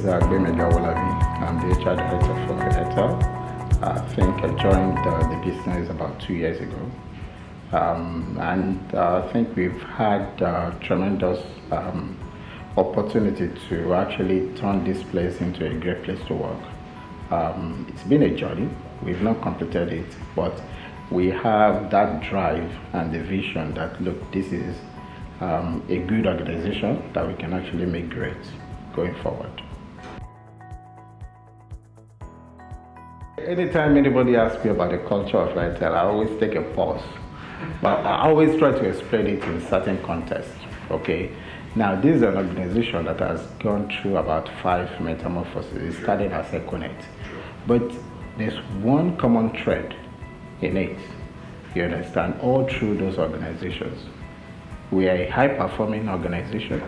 I'm the HR director for Airtel. I think I joined the business about 2 years ago. And I think we've had tremendous opportunity to actually turn this place into a great place to work. It's been a journey. We've not completed it, but we have that drive and the vision that, look, this is a good organization that we can actually make great going forward. Anytime anybody asks me about the culture of Airtel, I always take a pause. But I always try to explain it in certain contexts, okay? Now, this is an organization that has gone through about 5 metamorphoses. It started as Econet. But there's one common thread in it, you understand, all through those organizations. We are a high-performing organization,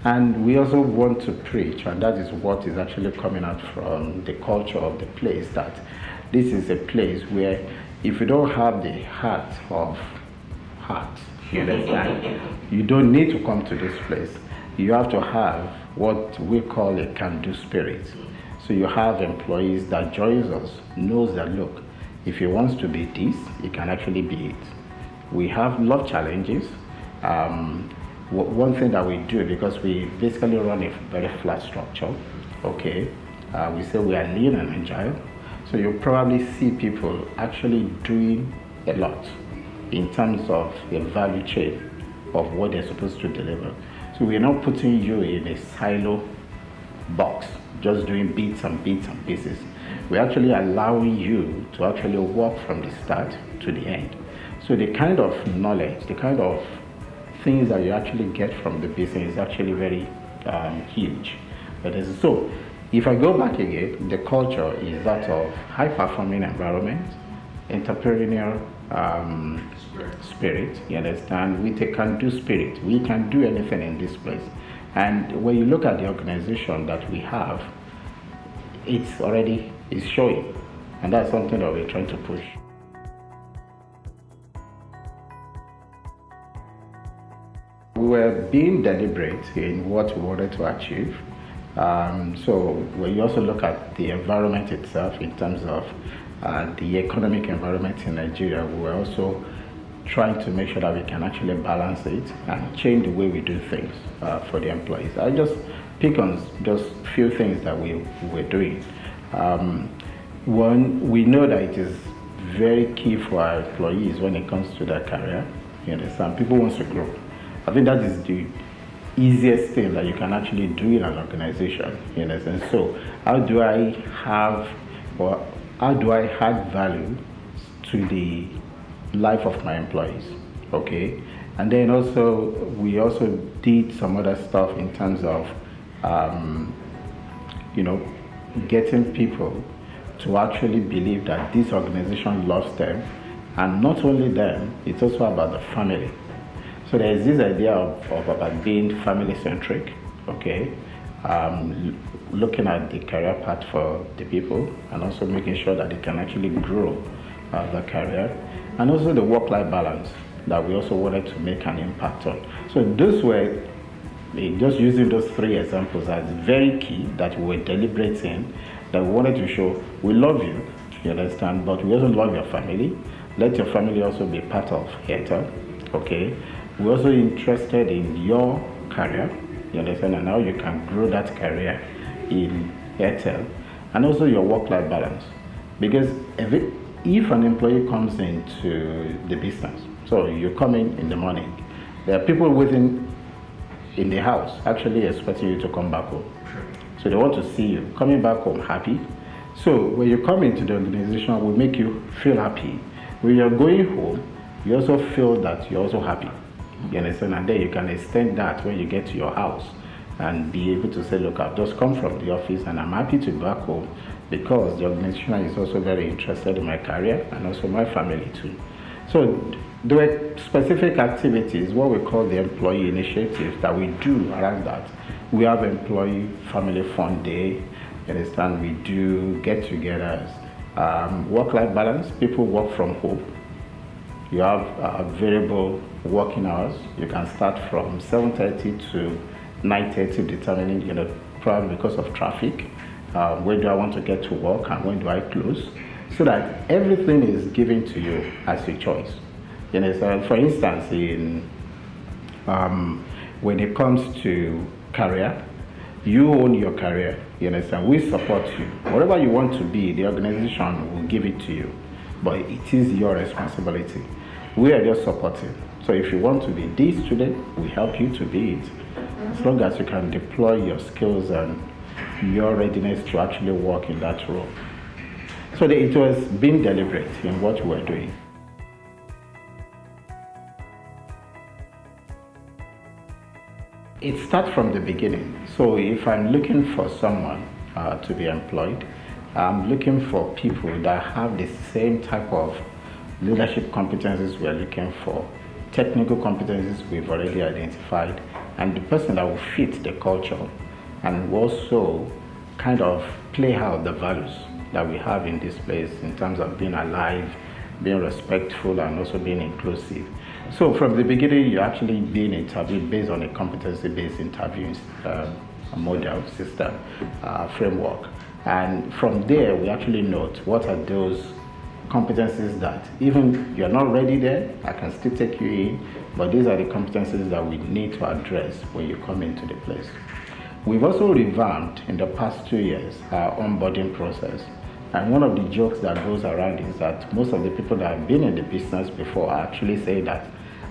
and we also want to preach, and that is what is actually coming out from the culture of the place, that this is a place where if you don't have the heart of heart, you understand, you don't need to come to this place. You have to have what we call a can-do spirit. So you have employees that joins us, knows that, look, if he wants to be this, he can actually be it. We have a lot of challenges. One thing that we do, because we basically run a very flat structure, okay, we say we are lean and agile, so you'll probably see people actually doing a lot in terms of the value chain of what they're supposed to deliver. So we're not putting you in a silo box, just doing bits and pieces. We're actually allowing you to actually work from the start to the end. So the kind of knowledge, the kind of things that you actually get from the business is actually very huge. So if I go back again, the culture is that of high-performing environment, entrepreneurial spirit, you understand, with a can-do spirit. We can do anything in this place. And when you look at the organization that we have, it's showing. And that's something that we're trying to push. We were being deliberate in what we wanted to achieve. So when you also look at the environment itself in terms of the economic environment in Nigeria, we were also trying to make sure that we can actually balance it and change the way we do things for the employees. I just pick on just a few things that we were doing. One, we know that it is very key for our employees when it comes to their career. You understand? People want to grow. I think that is the easiest thing that you can actually do in an organization. You understand? So how do I add value to the life of my employees? Okay, and then also we also did some other stuff in terms of getting people to actually believe that this organization loves them, and not only them, it's also about the family. So there is this idea of about being family-centric, okay, looking at the career path for the people, and also making sure that they can actually grow their career, and also the work-life balance that we also wanted to make an impact on. So those were, just using those 3 examples as very key, that we were deliberating, that we wanted to show we love you, you understand, but we also love your family. Let your family also be part of Airtel, okay? We're also interested in your career, you understand, and how you can grow that career in Airtel, and also your work-life balance. Because if an employee comes into the business, so you come in the morning, there are people within in the house actually expecting you to come back home. So they want to see you coming back home happy. So when you come into the organization, we make you feel happy. When you're going home, you also feel that you're also happy. You understand? And then you can extend that when you get to your house and be able to say, look, I've just come from the office and I'm happy to be back home because the organization is also very interested in my career and also my family too. So there were specific activities, what we call the employee initiatives, that we do around that. We have employee family fun day, you understand? We do get-togethers, work-life balance, people work from home. You have variable working hours. You can start from 7:30 to 9:30, determining probably because of traffic. When do I want to get to work and when do I close? So that everything is given to you as your choice. You know, so for instance, when it comes to career, you own your career. You understand? We support you. Whatever you want to be, the organization will give it to you. But it is your responsibility. We are just supporting. So if you want to be this today, we help you to be it. As long as you can deploy your skills and your readiness to actually work in that role. So it was being deliberate in what we were doing. It starts from the beginning. So if I'm looking for someone to be employed, I'm looking for people that have the same type of leadership competencies we're looking for, technical competencies we've already identified, and the person that will fit the culture and also kind of play out the values that we have in this place in terms of being alive, being respectful, and also being inclusive. So from the beginning, you're actually being interviewed based on a competency-based interview model, system, framework. And from there, we actually note what are those competencies that even you're not ready there, I can still take you in, but these are the competencies that we need to address when you come into the place. We've also revamped in the past 2 years our onboarding process. And one of the jokes that goes around is that most of the people that have been in the business before actually say that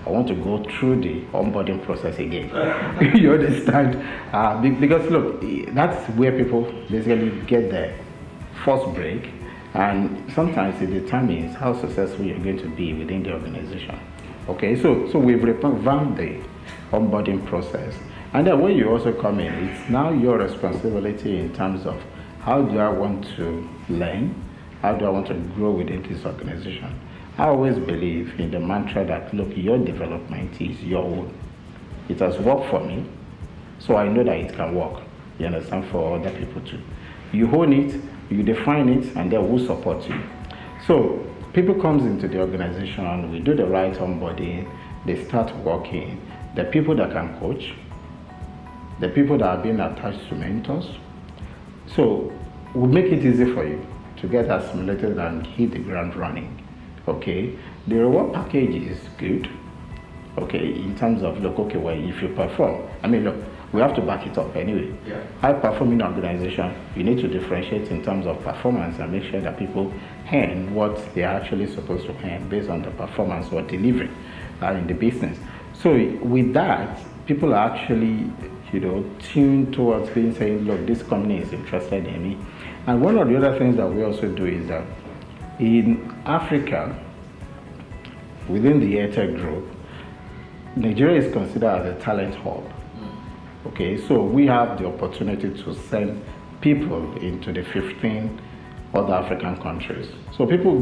I want to go through the onboarding process again. You understand? Because look, that's where people basically get their first break, and sometimes it determines how successful you're going to be within the organization. Okay, so we've revamped the onboarding process. And then when you also come in, it's now your responsibility in terms of how do I want to learn? How do I want to grow within this organization? I always believe in the mantra that, look, your development is your own. It has worked for me, so I know that it can work. You understand? For other people too. You own it, you define it, and they will support you. So people comes into the organization, we do the right onboarding, they start working. The people that can coach, the people that are being attached to mentors. So we make it easy for you to get assimilated and hit the ground running. Okay, the reward package is good. Okay, in terms of look, okay, well, if you perform, I mean, look, we have to back it up anyway. Yeah. High performing organization, you need to differentiate in terms of performance and make sure that people earn what they are actually supposed to earn based on the performance or delivery in the business. So with that, people are actually, tuned towards being saying, look, this company is interested in me. And one of the other things that we also do is that in Africa, within the Airtel group, Nigeria is considered as a talent hub. Okay, so we have the opportunity to send people into the 15 other African countries. So people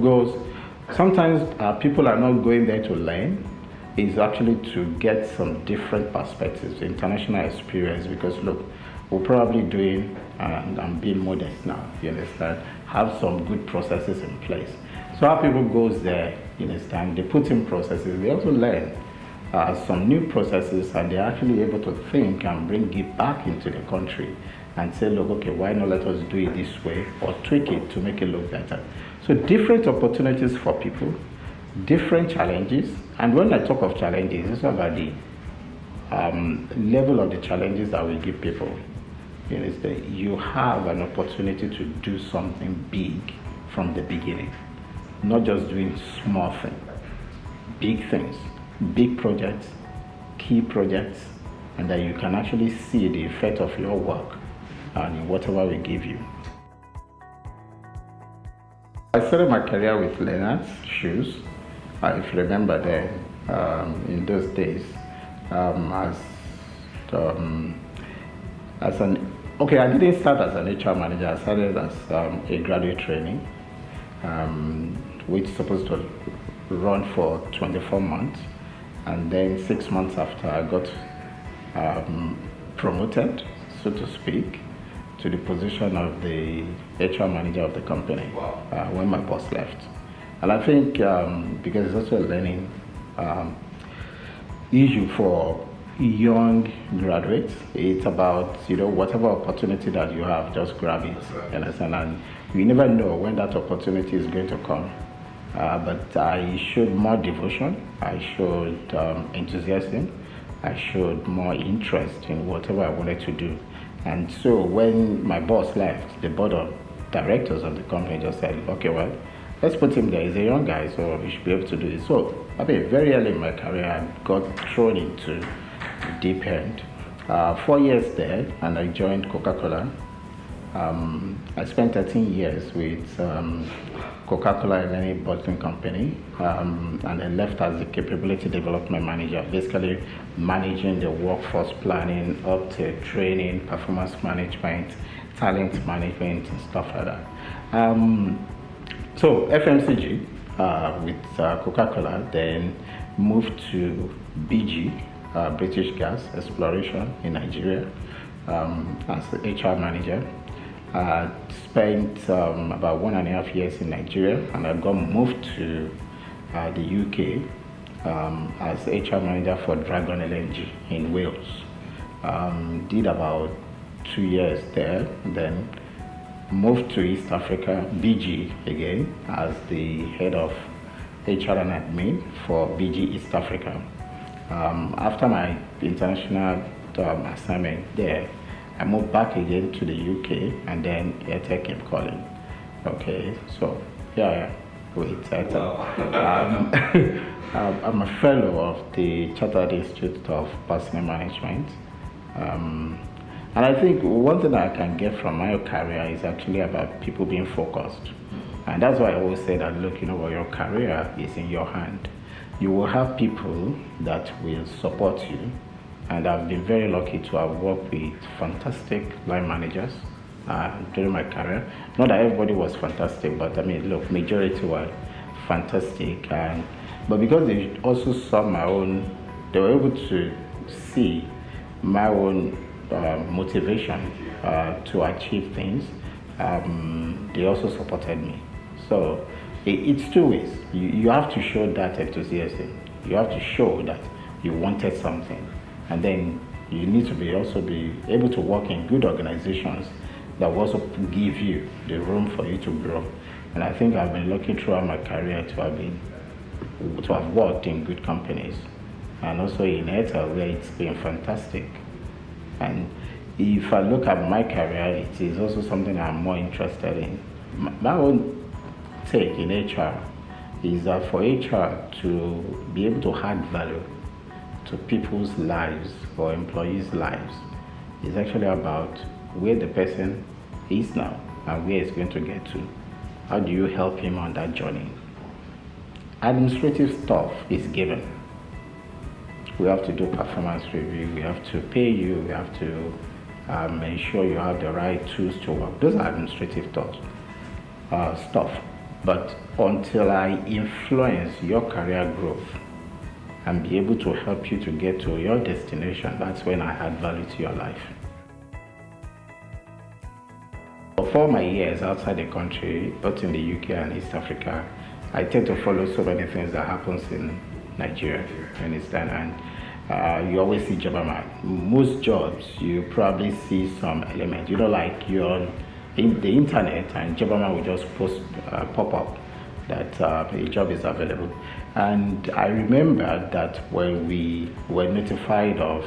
sometimes people are not going there to learn, it's actually to get some different perspectives, international experience, because look, we're probably doing, and I'm being modest now, you understand, have some good processes in place. So how people goes there, you understand, they put in processes, they also learn some new processes, and they're actually able to think and bring it back into the country and say, look, okay, why not let us do it this way or tweak it to make it look better. So different opportunities for people, different challenges. And when I talk of challenges, it's about the level of the challenges that we give people. You have an opportunity to do something big from the beginning, not just doing small things, big things, big projects, key projects, and that you can actually see the effect of your work and whatever we give you. I started my career with Leonard's shoes. If you remember then, in those days, I didn't start as an HR manager. I started as a graduate training, which is supposed to run for 24 months. And then 6 months after, I got promoted, so to speak, to the position of the HR manager of the company when my boss left. And I think because it's also a learning issue for young graduates. It's about, whatever opportunity that you have, just grab it. You understand? And you never know when that opportunity is going to come. But I showed more devotion, I showed enthusiasm, I showed more interest in whatever I wanted to do. And so when my boss left, the board of directors of the company just said, okay, well, let's put him there. He's a young guy, so he should be able to do this. So, very early in my career, I got thrown into the deep end. 4 years there, and I joined Coca-Cola. I spent 13 years with Coca-Cola in any bottling company, and I left as the capability development manager, basically managing the workforce planning up to training, performance management, talent management, and stuff like that. So FMCG with Coca-Cola, then moved to BG, British Gas Exploration in Nigeria, as the HR manager. Spent about 1.5 years in Nigeria, and I got moved to the UK as HR manager for Dragon LNG in Wales. Did about 2 years there, then moved to East Africa, BG again, as the head of HR and admin for BG East Africa. After my international assignment there, I moved back again to the UK, and then Airtel came calling. Okay, so yeah, with Airtel. I'm a fellow of the Chartered Institute of Personnel Management. And I think one thing I can get from my career is actually about people being focused. And that's why I always say that, look, your career is in your hand. You will have people that will support you. And I've been very lucky to have worked with fantastic line managers during my career. Not that everybody was fantastic, but look, majority were fantastic. But because they also saw they were able to see my own motivation to achieve things, they also supported me. So it's two ways. You have to show that enthusiasm. You have to show that you wanted something. And then you need to also be able to work in good organizations that will also give you the room for you to grow. And I think I've been lucky throughout my career to have worked in good companies, and also in Airtel, where it's been fantastic. And if I look at my career, it is also something I'm more interested in. My own take in HR is that for HR to be able to add value to people's lives or employees' lives is actually about where the person is now and where he's going to get to. How do you help him on that journey? Administrative stuff is given. We have to do performance review, we have to pay you, we have to ensure you have the right tools to work. Those are administrative stuff. But until I influence your career growth and be able to help you to get to your destination, that's when I add value to your life. For my years outside the country, both in the UK and East Africa, I tend to follow so many things that happens in Nigeria, you understand? And you always see Jobberman. Most jobs, you probably see some element. Like you're in the internet and Jobberman will just pop up that a job is available. And I remember that when we were notified of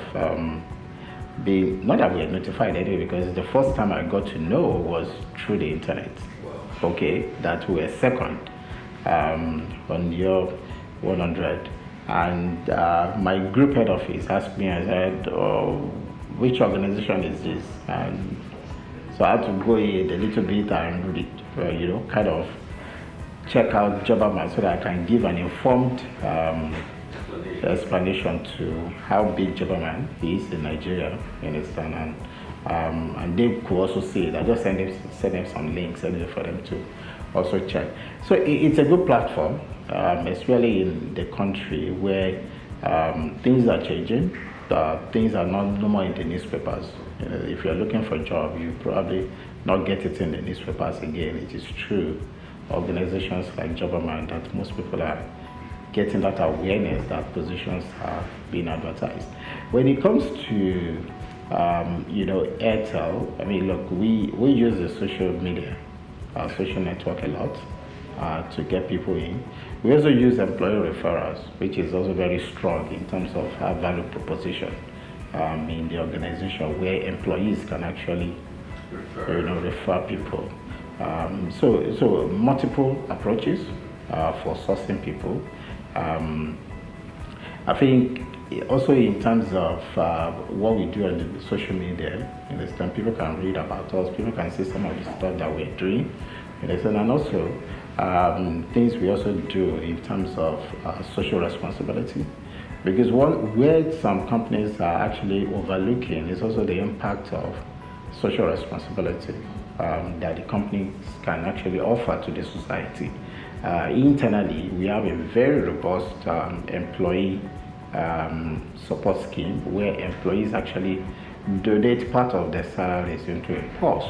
not that we were notified anyway, because the first time I got to know was through the internet. Okay, that we were second on your 100. And my group head office asked me, I said, which organization is this? And so I had to go in a little bit and read, kind of check out Jobberman so that I can give an informed explanation to how big Jobberman is in Nigeria, you understand? And they could also see it. I just send them some links for them to also check. So it's a good platform, especially in the country where things are changing. Things are no more in the newspapers. If you're looking for a job, you probably not get it in the newspapers again. It is true. Organizations like Jobberman that most people are getting that awareness that positions are being advertised. When it comes to Airtel, I mean, look, we use the social media, social network a lot to get people in. We also use employee referrals, which is also very strong in terms of our value proposition in the organization, where employees can actually refer people. So multiple approaches for sourcing people. I think also in terms of what we do on the social media, people can read about us, people can see some of the stuff that we're doing, and also things we also do in terms of social responsibility. Because where some companies are actually overlooking is also the impact of social responsibility that the companies can actually offer to the society. Internally, we have a very robust employee support scheme where employees actually donate part of their salaries into a purse,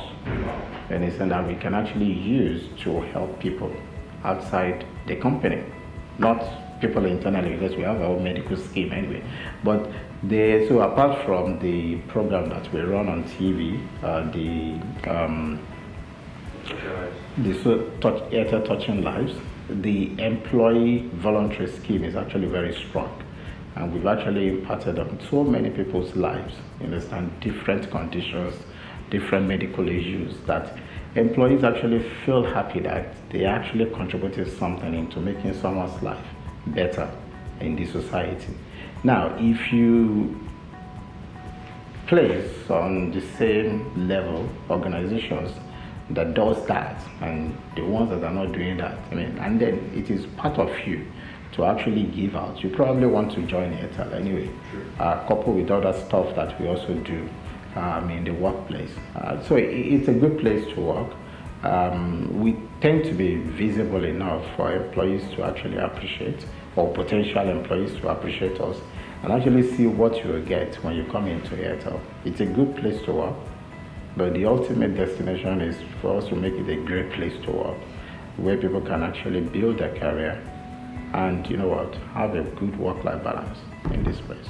and it's something that we can actually use to help people outside the company, not people internally, because we have our medical scheme anyway. But so apart from the program that we run on TV, Airtel Touching Lives, the employee voluntary scheme is actually very strong. And we've actually impacted on so many people's lives, different conditions, different medical issues, that employees actually feel happy that they actually contributed something into making someone's life better in the society. Now, if you place on the same level organizations that does that and the ones that are not doing that, and then it is part of you to actually give out, you probably want to join Airtel anyway, coupled with other stuff that we also do in the workplace. So it's a good place to work. We tend to be visible enough for employees to actually appreciate, or potential employees to appreciate us, and actually see what you will get when you come into Airtel. It's a good place to work, but the ultimate destination is for us to make it a great place to work, where people can actually build their career and have a good work-life balance in this place.